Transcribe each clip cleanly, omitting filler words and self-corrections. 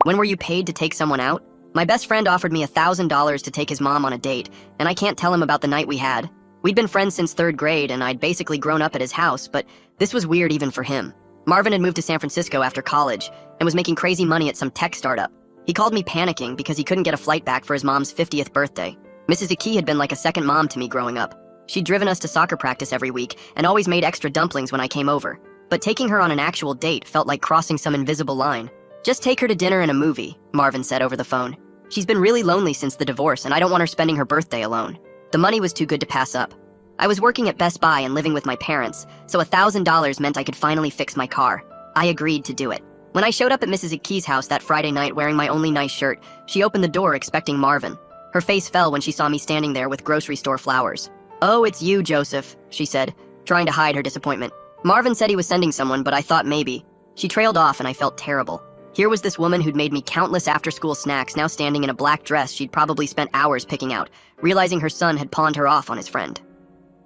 When were you paid to take someone out? My best friend offered me $1,000 to take his mom on a date, and I can't tell him about the night we had. We'd been friends since 3rd grade, and I'd basically grown up at his house, but this was weird even for him. Marvin had moved to San Francisco after college and was making crazy money at some tech startup. He called me panicking because he couldn't get a flight back for his mom's 50th birthday. Mrs. Aki had been like a second mom to me growing up. She'd driven us to soccer practice every week and always made extra dumplings when I came over. But taking her on an actual date felt like crossing some invisible line. "Just take her to dinner and a movie," Marvin said over the phone. "She's been really lonely since the divorce, and I don't want her spending her birthday alone." The money was too good to pass up. I was working at Best Buy and living with my parents, so $1,000 meant I could finally fix my car. I agreed to do it. When I showed up at Mrs. Aki's house that Friday night wearing my only nice shirt, she opened the door expecting Marvin. Her face fell when she saw me standing there with grocery store flowers. "Oh, it's you, Joseph," she said, trying to hide her disappointment. "Marvin said he was sending someone, but I thought maybe." She trailed off and I felt terrible. Here was this woman who'd made me countless after-school snacks now standing in a black dress she'd probably spent hours picking out, realizing her son had pawned her off on his friend.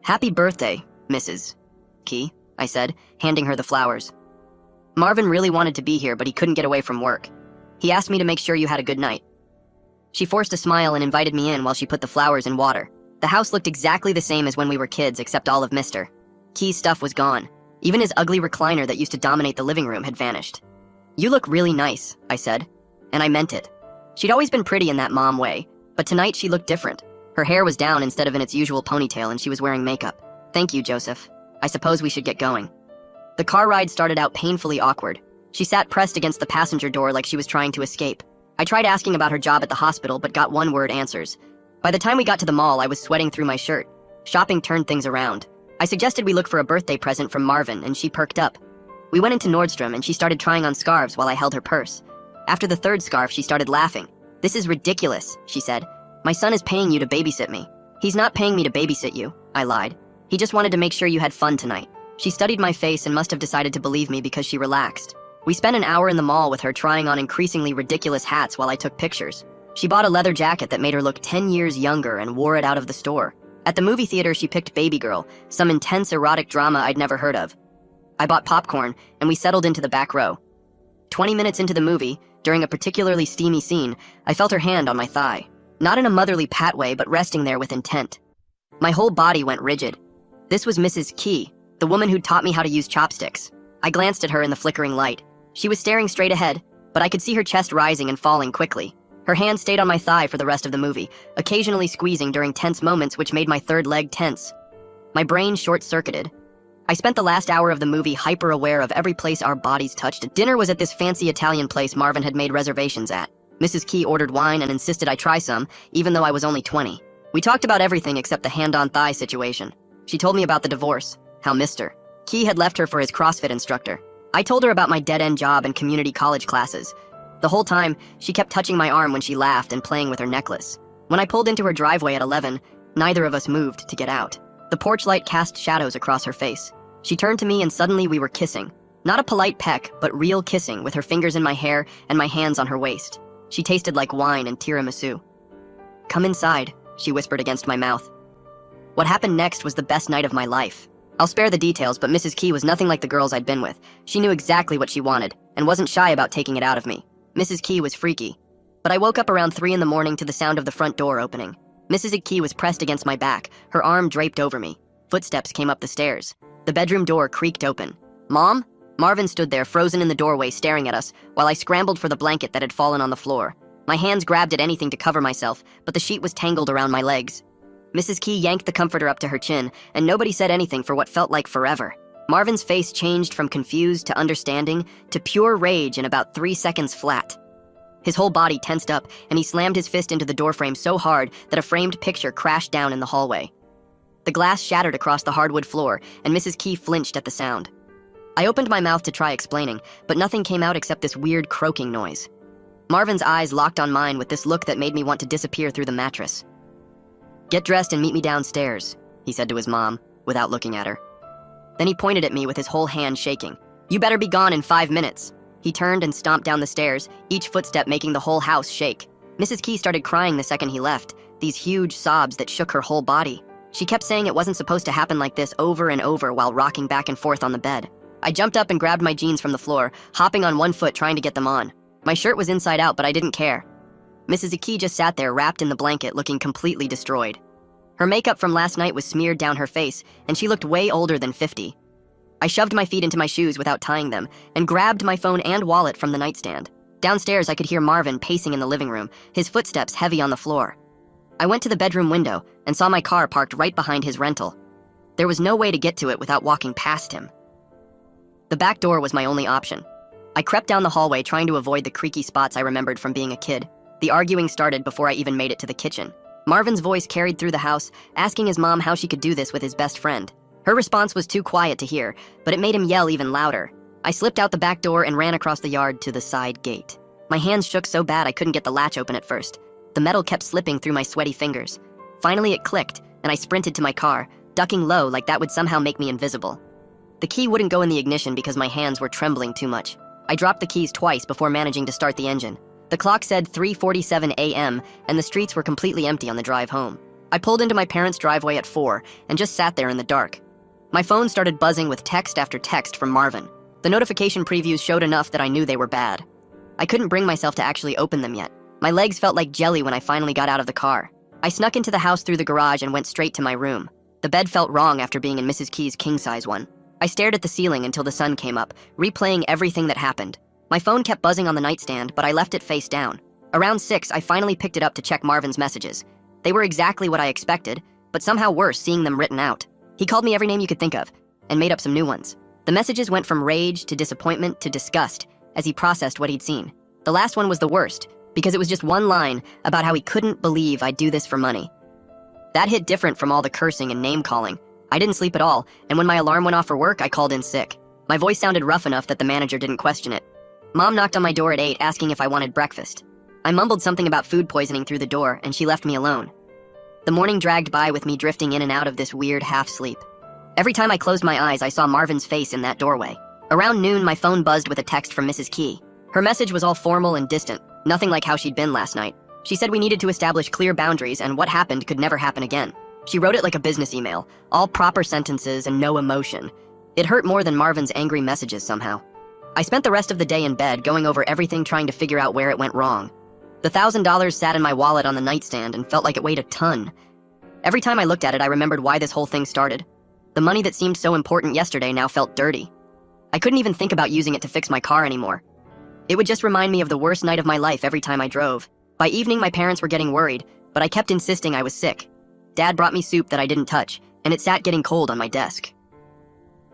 "Happy birthday, Mrs. Key," I said, handing her the flowers. "Marvin really wanted to be here, but he couldn't get away from work. He asked me to make sure you had a good night." She forced a smile and invited me in while she put the flowers in water. The house looked exactly the same as when we were kids, except all of Mr. Key's stuff was gone. Even his ugly recliner that used to dominate the living room had vanished. "You look really nice," I said, and I meant it. She'd always been pretty in that mom way, but tonight she looked different. Her hair was down instead of in its usual ponytail, and she was wearing makeup. "Thank you, Joseph. I suppose we should get going." The car ride started out painfully awkward. She sat pressed against the passenger door like she was trying to escape. I tried asking about her job at the hospital, but got one-word answers. By the time we got to the mall, I was sweating through my shirt. Shopping turned things around. I suggested we look for a birthday present from Marvin, and she perked up. We went into Nordstrom, and she started trying on scarves while I held her purse. After the 3rd scarf, she started laughing. "This is ridiculous," she said. "My son is paying you to babysit me." "He's not paying me to babysit you," I lied. "He just wanted to make sure you had fun tonight." She studied my face and must have decided to believe me because she relaxed. We spent an hour in the mall with her trying on increasingly ridiculous hats while I took pictures. She bought a leather jacket that made her look 10 years younger and wore it out of the store. At the movie theater, she picked Baby Girl, some intense erotic drama I'd never heard of. I bought popcorn, and we settled into the back row. 20 minutes into the movie, during a particularly steamy scene, I felt her hand on my thigh. Not in a motherly pat way, but resting there with intent. My whole body went rigid. This was Mrs. Key, the woman who'd taught me how to use chopsticks. I glanced at her in the flickering light. She was staring straight ahead, but I could see her chest rising and falling quickly. Her hand stayed on my thigh for the rest of the movie, occasionally squeezing during tense moments which made my third leg tense. My brain short-circuited. I spent the last hour of the movie hyper-aware of every place our bodies touched. Dinner was at this fancy Italian place Marvin had made reservations at. Mrs. Key ordered wine and insisted I try some, even though I was only 20. We talked about everything except the hand-on-thigh situation. She told me about the divorce, how Mr. Key had left her for his CrossFit instructor. I told her about my dead-end job and community college classes. The whole time, she kept touching my arm when she laughed and playing with her necklace. When I pulled into her driveway at 11, neither of us moved to get out. The porch light cast shadows across her face. She turned to me and suddenly we were kissing. Not a polite peck, but real kissing, with her fingers in my hair and my hands on her waist. She tasted like wine and tiramisu. "Come inside," she whispered against my mouth. What happened next was the best night of my life. I'll spare the details, but Mrs. Key was nothing like the girls I'd been with. She knew exactly what she wanted, and wasn't shy about taking it out of me. Mrs. Key was freaky. But I woke up around 3 in the morning to the sound of the front door opening. Mrs. Key was pressed against my back, her arm draped over me. Footsteps came up the stairs. The bedroom door creaked open. "Mom?" Marvin stood there, frozen in the doorway, staring at us, while I scrambled for the blanket that had fallen on the floor. My hands grabbed at anything to cover myself, but the sheet was tangled around my legs. Mrs. Key yanked the comforter up to her chin, and nobody said anything for what felt like forever. Marvin's face changed from confused to understanding to pure rage in about 3 seconds flat. His whole body tensed up, and he slammed his fist into the doorframe so hard that a framed picture crashed down in the hallway. The glass shattered across the hardwood floor, and Mrs. Key flinched at the sound. I opened my mouth to try explaining, but nothing came out except this weird croaking noise. Marvin's eyes locked on mine with this look that made me want to disappear through the mattress. "Get dressed and meet me downstairs," he said to his mom, without looking at her. Then he pointed at me with his whole hand shaking. "You better be gone in 5 minutes." He turned and stomped down the stairs, each footstep making the whole house shake. Mrs. Key started crying the second he left, these huge sobs that shook her whole body. She kept saying it wasn't supposed to happen like this over and over while rocking back and forth on the bed. I jumped up and grabbed my jeans from the floor, hopping on one foot trying to get them on. My shirt was inside out, but I didn't care. Mrs. Aki just sat there wrapped in the blanket, looking completely destroyed. Her makeup from last night was smeared down her face, and she looked way older than 50. I shoved my feet into my shoes without tying them, and grabbed my phone and wallet from the nightstand. Downstairs, I could hear Marvin pacing in the living room, his footsteps heavy on the floor. I went to the bedroom window and saw my car parked right behind his rental. There was no way to get to it without walking past him. The back door was my only option. I crept down the hallway trying to avoid the creaky spots I remembered from being a kid. The arguing started before I even made it to the kitchen. Marvin's voice carried through the house, asking his mom how she could do this with his best friend. Her response was too quiet to hear, but it made him yell even louder. I slipped out the back door and ran across the yard to the side gate. My hands shook so bad I couldn't get the latch open at first. The metal kept slipping through my sweaty fingers. Finally it clicked, and I sprinted to my car, ducking low like that would somehow make me invisible. The key wouldn't go in the ignition because my hands were trembling too much. I dropped the keys twice before managing to start the engine. The clock said 3:47 a.m., and the streets were completely empty on the drive home. I pulled into my parents' driveway at 4 and just sat there in the dark. My phone started buzzing with text after text from Marvin. The notification previews showed enough that I knew they were bad. I couldn't bring myself to actually open them yet. My legs felt like jelly when I finally got out of the car. I snuck into the house through the garage and went straight to my room. The bed felt wrong after being in Mrs. Key's king-size one. I stared at the ceiling until the sun came up, replaying everything that happened. My phone kept buzzing on the nightstand, but I left it face down. Around 6, I finally picked it up to check Marvin's messages. They were exactly what I expected, but somehow worse seeing them written out. He called me every name you could think of, and made up some new ones. The messages went from rage to disappointment to disgust as he processed what he'd seen. The last one was the worst, because it was just one line about how he couldn't believe I'd do this for money. That hit different from all the cursing and name-calling. I didn't sleep at all, and when my alarm went off for work, I called in sick. My voice sounded rough enough that the manager didn't question it. Mom knocked on my door at 8 asking if I wanted breakfast. I mumbled something about food poisoning through the door, and she left me alone. The morning dragged by with me drifting in and out of this weird half-sleep. Every time I closed my eyes, I saw Marvin's face in that doorway. Around noon, my phone buzzed with a text from Mrs. Key. Her message was all formal and distant, nothing like how she'd been last night. She said we needed to establish clear boundaries and what happened could never happen again. She wrote it like a business email, all proper sentences and no emotion. It hurt more than Marvin's angry messages somehow. I spent the rest of the day in bed going over everything trying to figure out where it went wrong. The $1,000 sat in my wallet on the nightstand and felt like it weighed a ton. Every time I looked at it, I remembered why this whole thing started. The money that seemed so important yesterday now felt dirty. I couldn't even think about using it to fix my car anymore. It would just remind me of the worst night of my life every time I drove. By evening, my parents were getting worried, but I kept insisting I was sick. Dad brought me soup that I didn't touch, and it sat getting cold on my desk.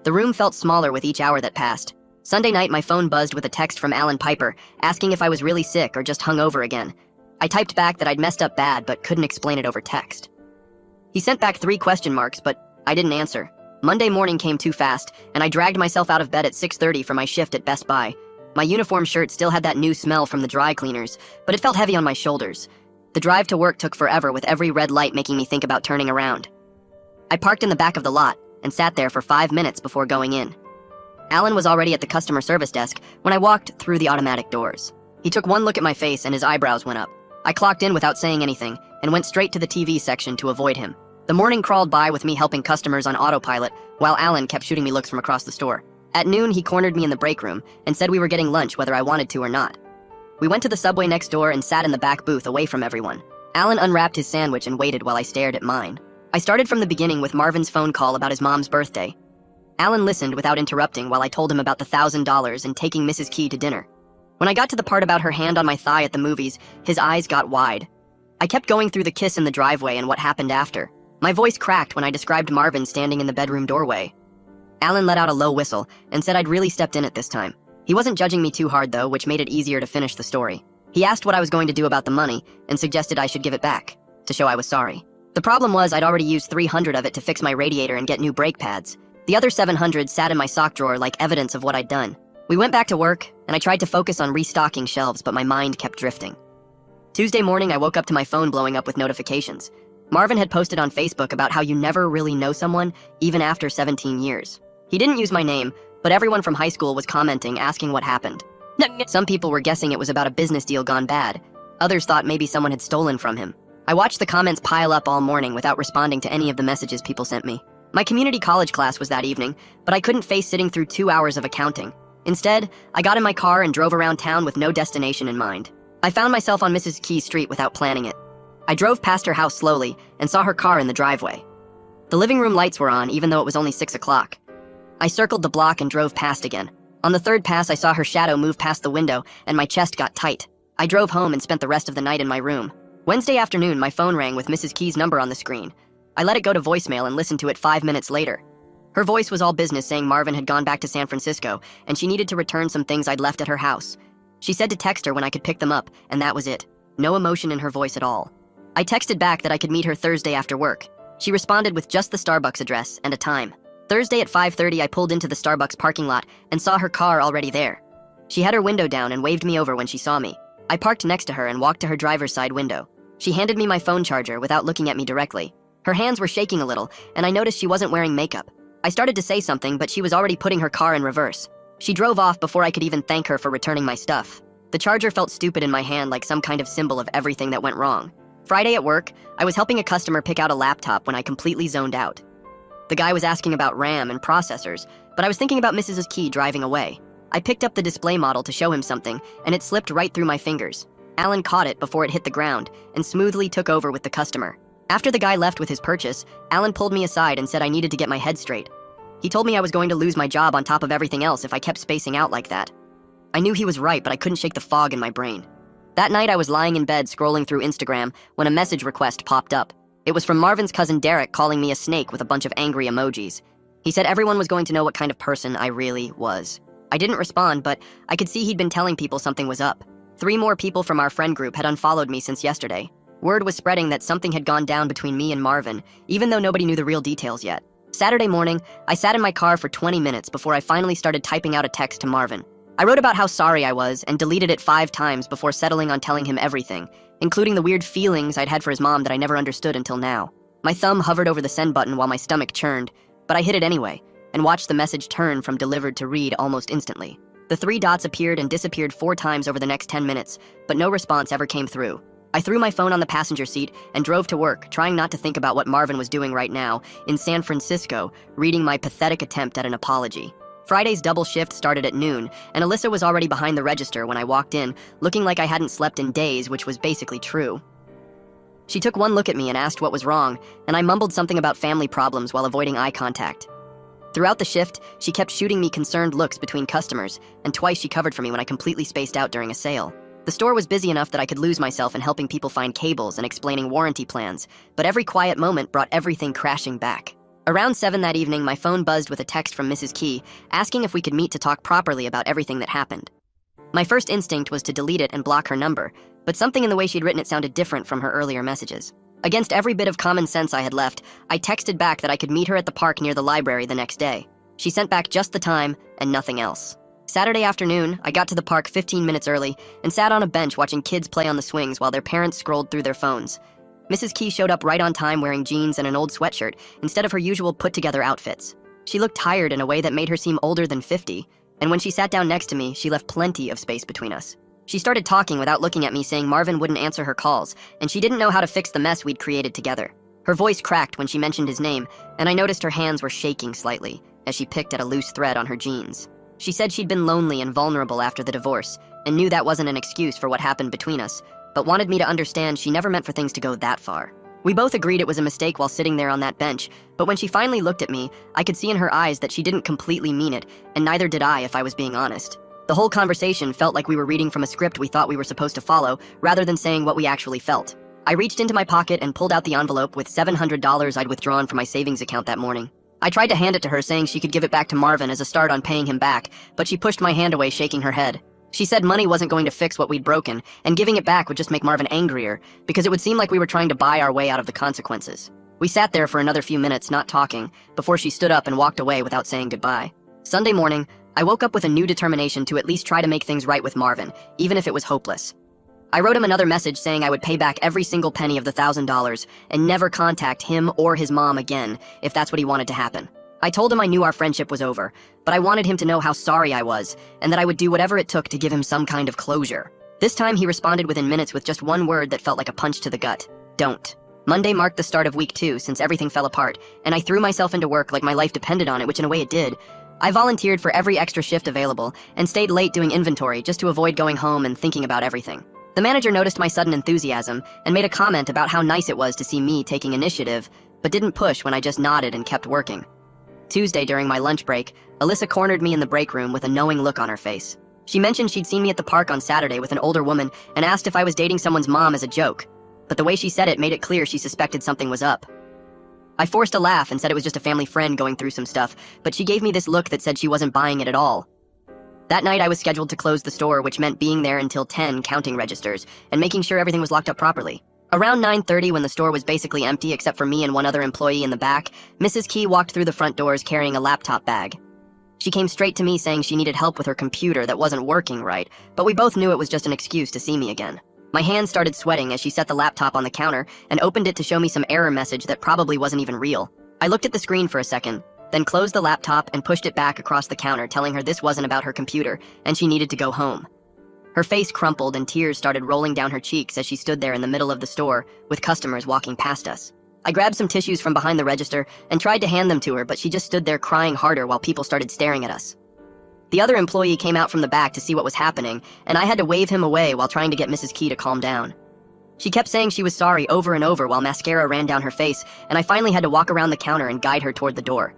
The room felt smaller with each hour that passed. Sunday night, my phone buzzed with a text from Alan Piper, asking if I was really sick or just hungover again. I typed back that I'd messed up bad, but couldn't explain it over text. He sent back 3 question marks, but I didn't answer. Monday morning came too fast, and I dragged myself out of bed at 6:30 for my shift at Best Buy. My uniform shirt still had that new smell from the dry cleaners, but it felt heavy on my shoulders. The drive to work took forever, with every red light making me think about turning around. I parked in the back of the lot and sat there for 5 minutes before going in. Alan was already at the customer service desk when I walked through the automatic doors. He took one look at my face and his eyebrows went up. I clocked in without saying anything and went straight to the TV section to avoid him. The morning crawled by with me helping customers on autopilot while Alan kept shooting me looks from across the store. At noon, he cornered me in the break room and said we were getting lunch whether I wanted to or not. We went to the Subway next door and sat in the back booth away from everyone. Alan unwrapped his sandwich and waited while I stared at mine. I started from the beginning with Marvin's phone call about his mom's birthday. Alan listened without interrupting while I told him about the $1,000 and taking Mrs. Key to dinner. When I got to the part about her hand on my thigh at the movies, his eyes got wide. I kept going through the kiss in the driveway and what happened after. My voice cracked when I described Marvin standing in the bedroom doorway. Alan let out a low whistle and said I'd really stepped in it this time. He wasn't judging me too hard though, which made it easier to finish the story. He asked what I was going to do about the money and suggested I should give it back, to show I was sorry. The problem was I'd already used $300 of it to fix my radiator and get new brake pads. The other $700 sat in my sock drawer like evidence of what I'd done. We went back to work, and I tried to focus on restocking shelves, but my mind kept drifting. Tuesday morning, I woke up to my phone blowing up with notifications. Marvin had posted on Facebook about how you never really know someone, even after 17 years. He didn't use my name, but everyone from high school was commenting, asking what happened. Some people were guessing it was about a business deal gone bad. Others thought maybe someone had stolen from him. I watched the comments pile up all morning without responding to any of the messages people sent me. My community college class was that evening, but I couldn't face sitting through 2 hours of accounting. Instead, I got in my car and drove around town with no destination in mind. I found myself on Mrs. Key's street without planning it. I drove past her house slowly and saw her car in the driveway. The living room lights were on, even though it was only 6 o'clock. I circled the block and drove past again. On the third pass, I saw her shadow move past the window, and my chest got tight. I drove home and spent the rest of the night in my room. Wednesday afternoon, my phone rang with Mrs. Key's number on the screen. I let it go to voicemail and listened to it 5 minutes later. Her voice was all business, saying Marvin had gone back to San Francisco, and she needed to return some things I'd left at her house. She said to text her when I could pick them up, and that was it. No emotion in her voice at all. I texted back that I could meet her Thursday after work. She responded with just the Starbucks address and a time. Thursday at 5:30, I pulled into the Starbucks parking lot and saw her car already there. She had her window down and waved me over when she saw me. I parked next to her and walked to her driver's side window. She handed me my phone charger without looking at me directly. Her hands were shaking a little, and I noticed she wasn't wearing makeup. I started to say something, but she was already putting her car in reverse. She drove off before I could even thank her for returning my stuff. The charger felt stupid in my hand, like some kind of symbol of everything that went wrong. Friday at work, I was helping a customer pick out a laptop when I completely zoned out. The guy was asking about RAM and processors, but I was thinking about Mrs. Key driving away. I picked up the display model to show him something, and it slipped right through my fingers. Alan caught it before it hit the ground and smoothly took over with the customer. After the guy left with his purchase, Alan pulled me aside and said I needed to get my head straight. He told me I was going to lose my job on top of everything else if I kept spacing out like that. I knew he was right, but I couldn't shake the fog in my brain. That night, I was lying in bed scrolling through Instagram when a message request popped up. It was from Marvin's cousin Derek calling me a snake with a bunch of angry emojis. He said everyone was going to know what kind of person I really was. I didn't respond, but I could see he'd been telling people something was up. 3 more people from our friend group had unfollowed me since yesterday. Word was spreading that something had gone down between me and Marvin, even though nobody knew the real details yet. Saturday morning, I sat in my car for 20 minutes before I finally started typing out a text to Marvin. I wrote about how sorry I was and deleted it 5 times before settling on telling him everything, including the weird feelings I'd had for his mom that I never understood until now. My thumb hovered over the send button while my stomach churned, but I hit it anyway, and watched the message turn from delivered to read almost instantly. The 3 dots appeared and disappeared 4 times over the next 10 minutes, but no response ever came through. I threw my phone on the passenger seat and drove to work, trying not to think about what Marvin was doing right now in San Francisco, reading my pathetic attempt at an apology. Friday's double shift started at noon, and Alyssa was already behind the register when I walked in, looking like I hadn't slept in days, which was basically true. She took one look at me and asked what was wrong, and I mumbled something about family problems while avoiding eye contact. Throughout the shift, she kept shooting me concerned looks between customers, and twice she covered for me when I completely spaced out during a sale. The store was busy enough that I could lose myself in helping people find cables and explaining warranty plans, but every quiet moment brought everything crashing back. Around 7 that evening, my phone buzzed with a text from Mrs. Key, asking if we could meet to talk properly about everything that happened. My first instinct was to delete it and block her number, but something in the way she'd written it sounded different from her earlier messages. Against every bit of common sense I had left, I texted back that I could meet her at the park near the library the next day. She sent back just the time and nothing else. Saturday afternoon, I got to the park 15 minutes early and sat on a bench watching kids play on the swings while their parents scrolled through their phones. Mrs. Key showed up right on time wearing jeans and an old sweatshirt instead of her usual put-together outfits. She looked tired in a way that made her seem older than 50, and when she sat down next to me, she left plenty of space between us. She started talking without looking at me, saying Marvin wouldn't answer her calls, and she didn't know how to fix the mess we'd created together. Her voice cracked when she mentioned his name, and I noticed her hands were shaking slightly as she picked at a loose thread on her jeans. She said she'd been lonely and vulnerable after the divorce, and knew that wasn't an excuse for what happened between us, but wanted me to understand she never meant for things to go that far. We both agreed it was a mistake while sitting there on that bench, but when she finally looked at me, I could see in her eyes that she didn't completely mean it, and neither did I if I was being honest. The whole conversation felt like we were reading from a script we thought we were supposed to follow, rather than saying what we actually felt. I reached into my pocket and pulled out the envelope with $700 I'd withdrawn from my savings account that morning. I tried to hand it to her, saying she could give it back to Marvin as a start on paying him back, but she pushed my hand away, shaking her head. She said money wasn't going to fix what we'd broken, and giving it back would just make Marvin angrier, because it would seem like we were trying to buy our way out of the consequences. We sat there for another few minutes, not talking, before she stood up and walked away without saying goodbye. Sunday morning, I woke up with a new determination to at least try to make things right with Marvin, even if it was hopeless. I wrote him another message saying I would pay back every single penny of the $1,000 and never contact him or his mom again if that's what he wanted to happen. I told him I knew our friendship was over, but I wanted him to know how sorry I was and that I would do whatever it took to give him some kind of closure. This time he responded within minutes with just one word that felt like a punch to the gut: don't. Monday marked the start of week 2 since everything fell apart, and I threw myself into work like my life depended on it, which in a way it did. I volunteered for every extra shift available and stayed late doing inventory just to avoid going home and thinking about everything. The manager noticed my sudden enthusiasm and made a comment about how nice it was to see me taking initiative, but didn't push when I just nodded and kept working. Tuesday, during my lunch break, Alyssa cornered me in the break room with a knowing look on her face. She mentioned she'd seen me at the park on Saturday with an older woman and asked if I was dating someone's mom as a joke, but the way she said it made it clear she suspected something was up. I forced a laugh and said it was just a family friend going through some stuff, but she gave me this look that said she wasn't buying it at all. That night I was scheduled to close the store, which meant being there until 10 counting registers and making sure everything was locked up properly. Around 9:30, when the store was basically empty except for me and one other employee in the back, Mrs. Key walked through the front doors carrying a laptop bag. She came straight to me saying she needed help with her computer that wasn't working right, but we both knew it was just an excuse to see me again. My hands started sweating as she set the laptop on the counter and opened it to show me some error message that probably wasn't even real. I looked at the screen for a second, then closed the laptop and pushed it back across the counter, telling her this wasn't about her computer and she needed to go home. Her face crumpled and tears started rolling down her cheeks as she stood there in the middle of the store with customers walking past us. I grabbed some tissues from behind the register and tried to hand them to her, but she just stood there crying harder while people started staring at us. The other employee came out from the back to see what was happening, and I had to wave him away while trying to get Mrs. Key to calm down. She kept saying she was sorry over and over while mascara ran down her face, and I finally had to walk around the counter and guide her toward the door.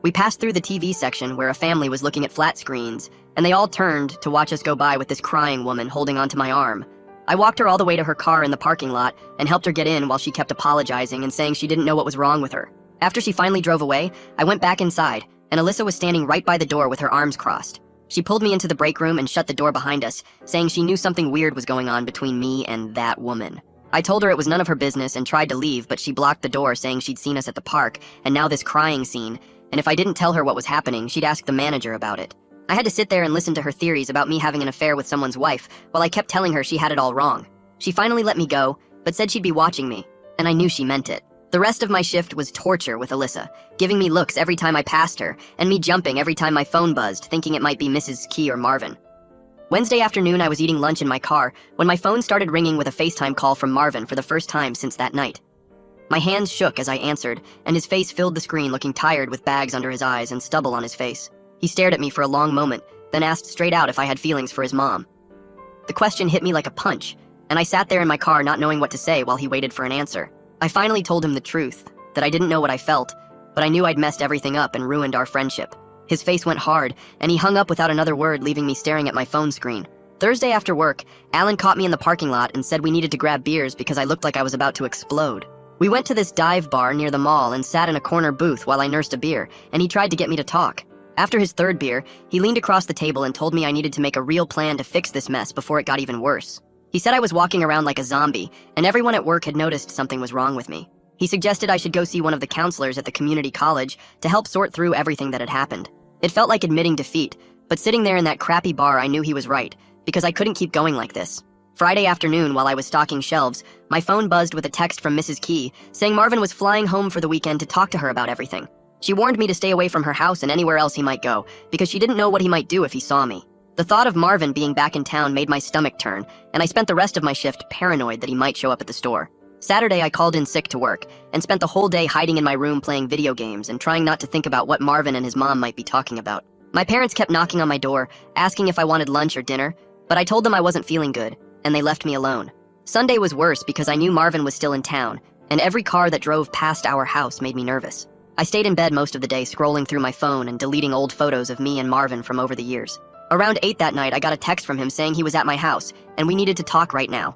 We passed through the TV section where a family was looking at flat screens, and they all turned to watch us go by with this crying woman holding onto my arm. I walked her all the way to her car in the parking lot and helped her get in while she kept apologizing and saying she didn't know what was wrong with her. After she finally drove away, I went back inside, and Alyssa was standing right by the door with her arms crossed. She pulled me into the break room and shut the door behind us, saying she knew something weird was going on between me and that woman. I told her it was none of her business and tried to leave, but she blocked the door, saying she'd seen us at the park, and now this crying scene, and if I didn't tell her what was happening, she'd ask the manager about it. I had to sit there and listen to her theories about me having an affair with someone's wife, while I kept telling her she had it all wrong. She finally let me go, but said she'd be watching me, and I knew she meant it. The rest of my shift was torture with Alyssa, giving me looks every time I passed her, and me jumping every time my phone buzzed, thinking it might be Mrs. Key or Marvin. Wednesday afternoon, I was eating lunch in my car when my phone started ringing with a FaceTime call from Marvin for the first time since that night. My hands shook as I answered, and his face filled the screen, looking tired with bags under his eyes and stubble on his face. He stared at me for a long moment, then asked straight out if I had feelings for his mom. The question hit me like a punch, and I sat there in my car not knowing what to say while he waited for an answer. I finally told him the truth, that I didn't know what I felt, but I knew I'd messed everything up and ruined our friendship. His face went hard, and he hung up without another word, leaving me staring at my phone screen. Thursday after work, Alan caught me in the parking lot and said we needed to grab beers because I looked like I was about to explode. We went to this dive bar near the mall and sat in a corner booth while I nursed a beer, and he tried to get me to talk. After his third beer, he leaned across the table and told me I needed to make a real plan to fix this mess before it got even worse. He said I was walking around like a zombie, and everyone at work had noticed something was wrong with me. He suggested I should go see one of the counselors at the community college to help sort through everything that had happened. It felt like admitting defeat, but sitting there in that crappy bar, I knew he was right, because I couldn't keep going like this. Friday afternoon, while I was stocking shelves, my phone buzzed with a text from Mrs. Key saying Marvin was flying home for the weekend to talk to her about everything. She warned me to stay away from her house and anywhere else he might go, because she didn't know what he might do if he saw me. The thought of Marvin being back in town made my stomach turn, and I spent the rest of my shift paranoid that he might show up at the store. Saturday, I called in sick to work and spent the whole day hiding in my room playing video games and trying not to think about what Marvin and his mom might be talking about. My parents kept knocking on my door, asking if I wanted lunch or dinner, but I told them I wasn't feeling good, and they left me alone. Sunday was worse because I knew Marvin was still in town, and every car that drove past our house made me nervous. I stayed in bed most of the day, scrolling through my phone and deleting old photos of me and Marvin from over the years. Around 8 that night, I got a text from him saying he was at my house, and we needed to talk right now.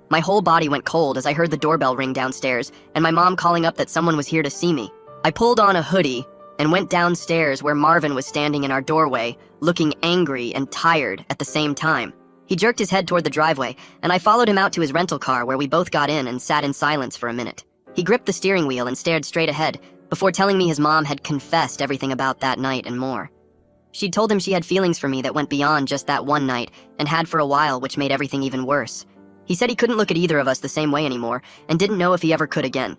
My whole body went cold as I heard the doorbell ring downstairs, and my mom calling up that someone was here to see me. I pulled on a hoodie and went downstairs where Marvin was standing in our doorway, looking angry and tired at the same time. He jerked his head toward the driveway, and I followed him out to his rental car where we both got in and sat in silence for a minute. He gripped the steering wheel and stared straight ahead before telling me his mom had confessed everything about that night and more. She'd told him she had feelings for me that went beyond just that one night and had for a while, which made everything even worse. He said he couldn't look at either of us the same way anymore and didn't know if he ever could again.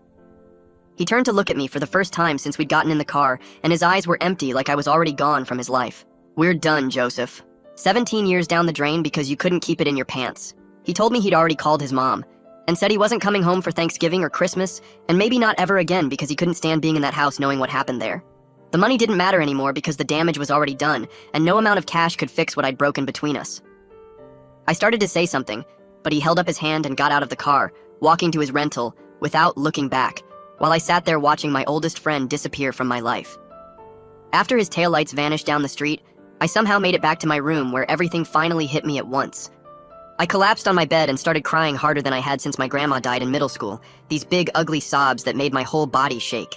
He turned to look at me for the first time since we'd gotten in the car, and his eyes were empty like I was already gone from his life. "We're done, Joseph. 17 years down the drain because you couldn't keep it in your pants." He told me he'd already called his mom and said he wasn't coming home for Thanksgiving or Christmas, and maybe not ever again because he couldn't stand being in that house knowing what happened there. The money didn't matter anymore because the damage was already done, and no amount of cash could fix what I'd broken between us. I started to say something, but he held up his hand and got out of the car, walking to his rental, without looking back, while I sat there watching my oldest friend disappear from my life. After his taillights vanished down the street, I somehow made it back to my room where everything finally hit me at once. I collapsed on my bed and started crying harder than I had since my grandma died in middle school, these big, ugly sobs that made my whole body shake.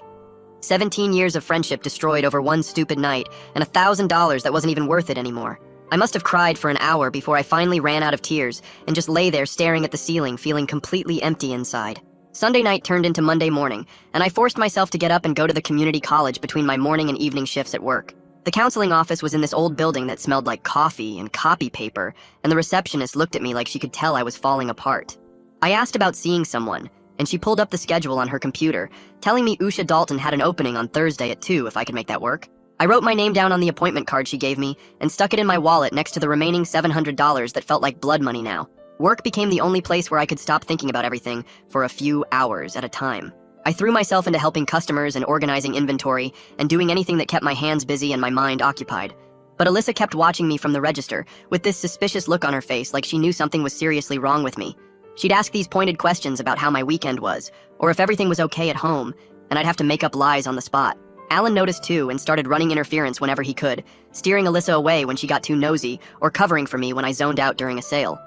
17 years of friendship destroyed over one stupid night, and $1,000 that wasn't even worth it anymore. I must have cried for an hour before I finally ran out of tears and just lay there staring at the ceiling, feeling completely empty inside. Sunday night turned into Monday morning, and I forced myself to get up and go to the community college between my morning and evening shifts at work. The counseling office was in this old building that smelled like coffee and copy paper, and the receptionist looked at me like she could tell I was falling apart. I asked about seeing someone, and she pulled up the schedule on her computer, telling me Usha Dalton had an opening on Thursday at 2 if I could make that work. I wrote my name down on the appointment card she gave me and stuck it in my wallet next to the remaining $700 that felt like blood money now. Work became the only place where I could stop thinking about everything for a few hours at a time. I threw myself into helping customers and organizing inventory and doing anything that kept my hands busy and my mind occupied. But Alyssa kept watching me from the register with this suspicious look on her face like she knew something was seriously wrong with me. She'd ask these pointed questions about how my weekend was, or if everything was okay at home, and I'd have to make up lies on the spot. Alan noticed too and started running interference whenever he could, steering Alyssa away when she got too nosy or covering for me when I zoned out during a sale.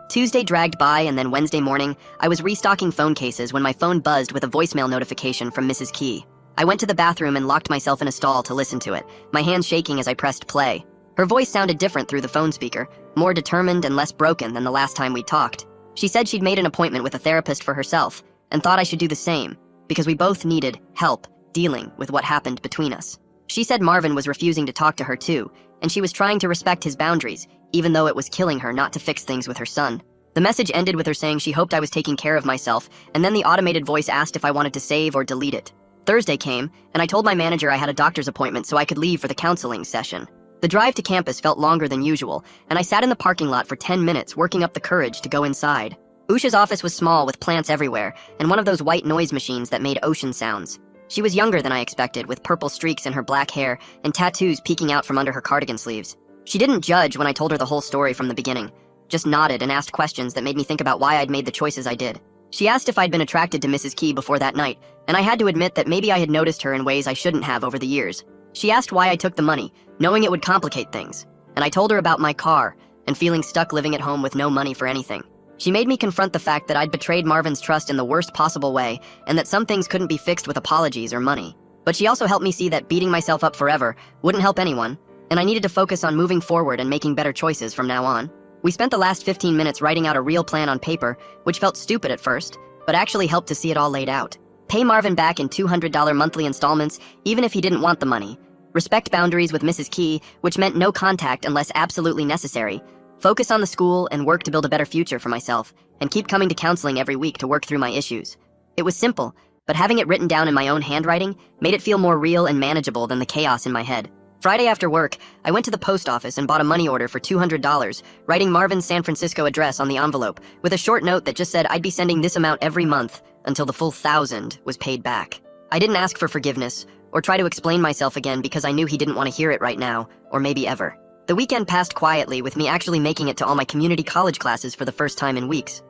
Tuesday dragged by, and then Wednesday morning, I was restocking phone cases when my phone buzzed with a voicemail notification from Mrs. Key. I went to the bathroom and locked myself in a stall to listen to it, my hands shaking as I pressed play. Her voice sounded different through the phone speaker, more determined and less broken than the last time we talked. She said she'd made an appointment with a therapist for herself and thought I should do the same, because we both needed help dealing with what happened between us. She said Marvin was refusing to talk to her too, and she was trying to respect his boundaries, even though it was killing her not to fix things with her son. The message ended with her saying she hoped I was taking care of myself, and then the automated voice asked if I wanted to save or delete it. Thursday came, and I told my manager I had a doctor's appointment so I could leave for the counseling session. The drive to campus felt longer than usual, and I sat in the parking lot for 10 minutes working up the courage to go inside. Usha's office was small with plants everywhere, and one of those white noise machines that made ocean sounds. She was younger than I expected, with purple streaks in her black hair and tattoos peeking out from under her cardigan sleeves. She didn't judge when I told her the whole story from the beginning, just nodded and asked questions that made me think about why I'd made the choices I did. She asked if I'd been attracted to Mrs. Key before that night, and I had to admit that maybe I had noticed her in ways I shouldn't have over the years. She asked why I took the money, knowing it would complicate things, and I told her about my car and feeling stuck living at home with no money for anything. She made me confront the fact that I'd betrayed Marvin's trust in the worst possible way and that some things couldn't be fixed with apologies or money. But she also helped me see that beating myself up forever wouldn't help anyone, and I needed to focus on moving forward and making better choices from now on. We spent the last 15 minutes writing out a real plan on paper, which felt stupid at first, but actually helped to see it all laid out. Pay Marvin back in $200 monthly installments, even if he didn't want the money. Respect boundaries with Mrs. Key, which meant no contact unless absolutely necessary. Focus on the school and work to build a better future for myself, and keep coming to counseling every week to work through my issues. It was simple, but having it written down in my own handwriting made it feel more real and manageable than the chaos in my head. Friday after work, I went to the post office and bought a money order for $200, writing Marvin's San Francisco address on the envelope, with a short note that just said I'd be sending this amount every month until the full $1,000 was paid back. I didn't ask for forgiveness, or try to explain myself again because I knew he didn't want to hear it right now, or maybe ever. The weekend passed quietly, with me actually making it to all my community college classes for the first time in weeks.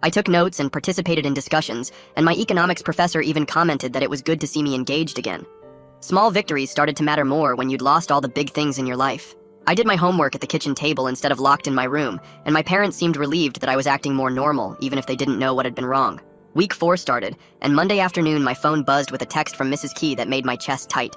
I took notes and participated in discussions, and my economics professor even commented that it was good to see me engaged again. Small victories started to matter more when you'd lost all the big things in your life. I did my homework at the kitchen table instead of locked in my room, and my parents seemed relieved that I was acting more normal, even if they didn't know what had been wrong. Week 4 started, and Monday afternoon my phone buzzed with a text from Mrs. Key that made my chest tight.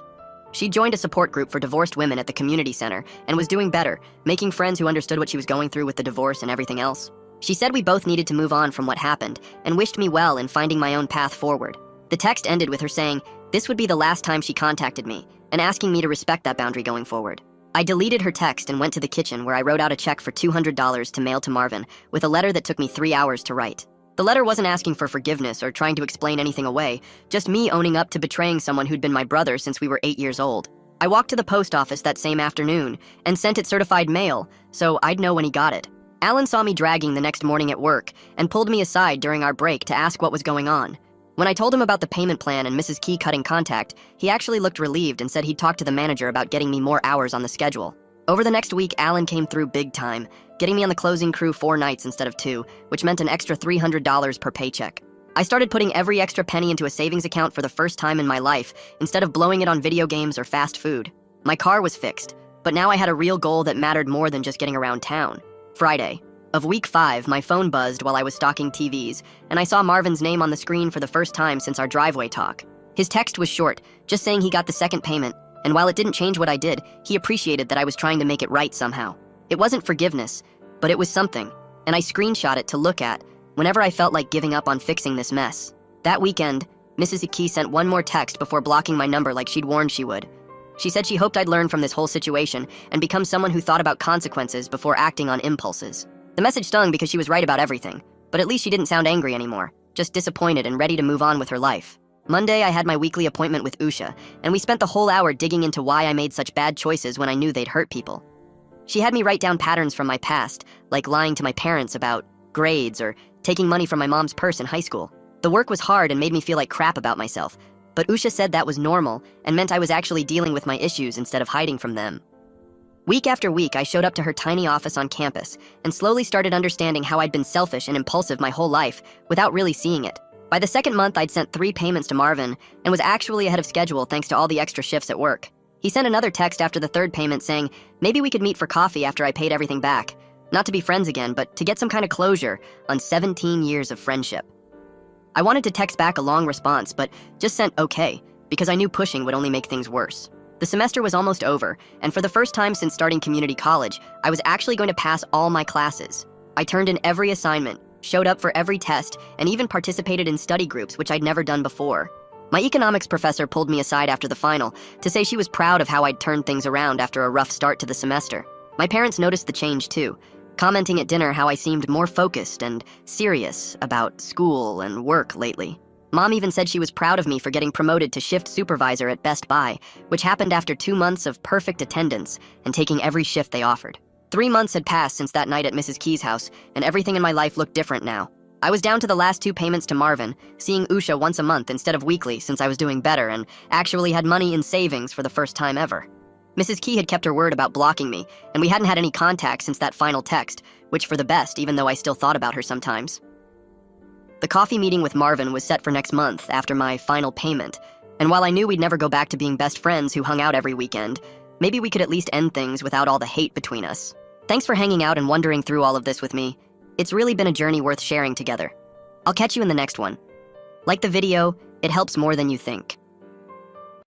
She joined a support group for divorced women at the community center and was doing better, making friends who understood what she was going through with the divorce and everything else. She said we both needed to move on from what happened and wished me well in finding my own path forward. The text ended with her saying this would be the last time she contacted me and asking me to respect that boundary going forward. I deleted her text and went to the kitchen where I wrote out a check for $200 to mail to Marvin with a letter that took me 3 hours to write. The letter wasn't asking for forgiveness or trying to explain anything away, just me owning up to betraying someone who'd been my brother since we were 8 years old. I walked to the post office that same afternoon and sent it certified mail, so I'd know when he got it. Alan saw me dragging the next morning at work and pulled me aside during our break to ask what was going on. When I told him about the payment plan and Mrs. Key cutting contact, he actually looked relieved and said he'd talk to the manager about getting me more hours on the schedule. Over the next week, Alan came through big time, getting me on the closing crew 4 nights instead of 2, which meant an extra $300 per paycheck. I started putting every extra penny into a savings account for the first time in my life, instead of blowing it on video games or fast food. My car was fixed, but now I had a real goal that mattered more than just getting around town. Friday of week 5, my phone buzzed while I was stalking TVs, and I saw Marvin's name on the screen for the first time since our driveway talk. His text was short, just saying he got the second payment, and while it didn't change what I did, he appreciated that I was trying to make it right somehow. It wasn't forgiveness, but it was something, and I screenshot it to look at whenever I felt like giving up on fixing this mess. That weekend, Mrs. Key sent one more text before blocking my number like she'd warned she would. She said she hoped I'd learn from this whole situation and become someone who thought about consequences before acting on impulses. The message stung because she was right about everything, but at least she didn't sound angry anymore, just disappointed and ready to move on with her life. Monday, I had my weekly appointment with Usha, and we spent the whole hour digging into why I made such bad choices when I knew they'd hurt people. She had me write down patterns from my past, like lying to my parents about grades or taking money from my mom's purse in high school. The work was hard and made me feel like crap about myself, but Usha said that was normal and meant I was actually dealing with my issues instead of hiding from them. Week after week, I showed up to her tiny office on campus and slowly started understanding how I'd been selfish and impulsive my whole life without really seeing it. By the second month, I'd sent 3 payments to Marvin and was actually ahead of schedule thanks to all the extra shifts at work. He sent another text after the 3rd payment saying maybe we could meet for coffee after I paid everything back. Not to be friends again, but to get some kind of closure on 17 years of friendship. I wanted to text back a long response, but just sent okay, because I knew pushing would only make things worse. The semester was almost over, and for the first time since starting community college, I was actually going to pass all my classes. I turned in every assignment, showed up for every test, and even participated in study groups, which I'd never done before. My economics professor pulled me aside after the final to say she was proud of how I'd turned things around after a rough start to the semester. My parents noticed the change too, commenting at dinner how I seemed more focused and serious about school and work lately. Mom even said she was proud of me for getting promoted to shift supervisor at Best Buy, which happened after 2 months of perfect attendance and taking every shift they offered. 3 months had passed since that night at Mrs. Key's house, and everything in my life looked different now. I was down to the last 2 payments to Marvin, seeing Usha once a month instead of weekly since I was doing better and actually had money in savings for the first time ever. Mrs. Key had kept her word about blocking me, and we hadn't had any contact since that final text, which for the best, even though I still thought about her sometimes. The coffee meeting with Marvin was set for next month after my final payment, and while I knew we'd never go back to being best friends who hung out every weekend, maybe we could at least end things without all the hate between us. Thanks for hanging out and wondering through all of this with me. It's really been a journey worth sharing together. I'll catch you in the next one. Like the video, it helps more than you think.